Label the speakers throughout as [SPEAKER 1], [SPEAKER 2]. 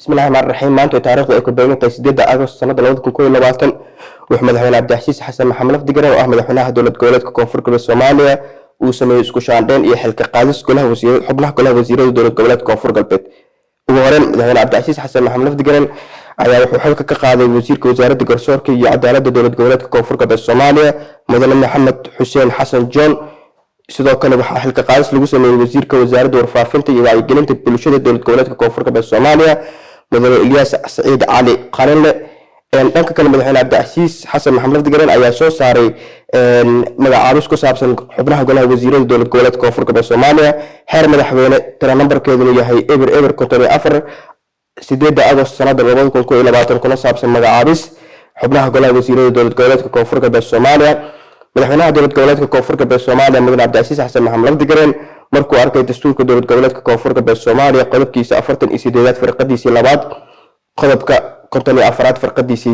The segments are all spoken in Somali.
[SPEAKER 1] بسم الله الرحمن الرحيم. maanta taariikhdu ay ku beegan tahay 8 Agosto sanada 2022 wuxuu madaxweyne Cabdicasiis Xasan Maxamed Lafdigaren oo ah madaxweynaha dowlad goboleedka Koonfur Galbeed Soomaaliya uu sameeyay isku shaandhayn iyo xilka qaadis xubnaha golaha wasiirada dowlad goboleedka Koonfur Galbeed. ugu horreyn madaxweyne Cabdicasiis Xasan Maxamed Lafdigaren ayaa wuxuu xilka ka qaaday wasiirka wasaaradda garsoorka iyo cadaaladda dowlad goboleedka Koonfur Galbeed Soomaaliya mudane Maxamed Xuseen Xasan John. sidoo kale waxaa xilka qaadis lagu sameeyay wasiirka wasaaradda warfaafinta iyo wacyigelinta bulshada dowlad goboleedka Koonfur Galbeed Soomaaliya mudane Ilyas Saciid Cali Qalinle. dhanka kale madaxweyne Cabdicasiis Xasan Maxamed Lafdigaren ayaa soo saaray magacaabis ku saabsan xubnaha golaha wasiirada dowlad goboleedka Koonfur Galbeed Soomaaliya xeer madaxweyne tira nambarkeedu yahay eber 54 8 Agosto sanada 2022 kuna saabsan magacaabis xubnaha golaha wasiirada dowlad goboleedka Koonfur Galbeed Soomaaliya. madaxweynaha dowlad goboleedka Koonfur Galbeed Soomaaliya mudane Cabdicasiis Xasan Maxamed Lafdigaren markuu arkay dastuurka dowlad goboleedka Koonfur Galbeed Soomaaliya qodobkiisa 48 farqadiisa labaad qodobka 54 farqadiisa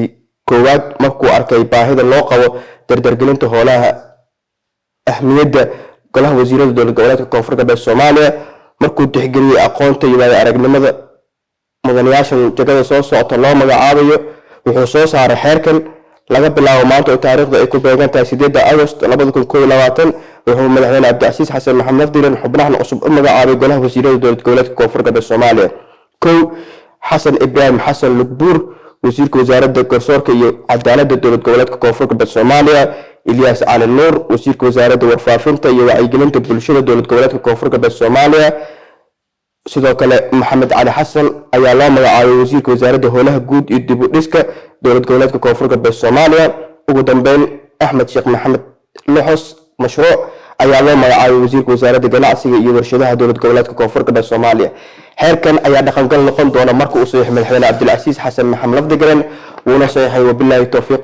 [SPEAKER 1] koowaad markuu arkay baahida loo qabo dardargelinta howlaha ahmiyadda golaha wasiirada dowlad goboleedka Koonfur Galbeed Soomaaliya markuu tixgeliyay aqoonta iyo aragnimada mudanayaasha jagada soo socota loo magacaabayo wuxuu soo saaray xeerkan laga bilaabo maanta oo taariikhdu ay ku beegan tahay 8 Agosto 2022 wuxuu madaxweyne Cabdicasiis Xasan Maxamed Lafdigaren xubnahan cusub u magacaabay golaha wasiirada dowlad goboleedka Koonfur Galbeed Soomaaliya. xasan Ibraahim xasan Lugbuur wasiirka wasaaradda garsoorka iyo cadaaladda dowlad goboleedka Koonfur Galbeed Soomaaliya. Ilyas Cali Nuur wasiirka wasaaradda warfaafinta iyo wacyigelinta bulshada dowlad goboleedka Koonfur Galbeed Soomaaliya. sidoo kale Maxamed Cali Xasan ayaa loo magacaabay wasiirka wasaaradda howlaha guud iyo dib u dhiska dowlad goboleedka Koonfur Galbeed Soomaaliya. ugu dambeyn Axmed Sheekh Maxamed Luxus mashruuc ayaa loo magacaabay wasiirka wasaaradda ganacsiga iyo warshadaha dowlad goboleedka Koonfur Galbeed Soomaaliya. xeerkan ayaa dhaqangal noqon doona marka uu saxiixay madaxweyne Cabdicasiis Xasan Maxamed Lafdigaren wuuna saxiixay wabillahi tawfiiq.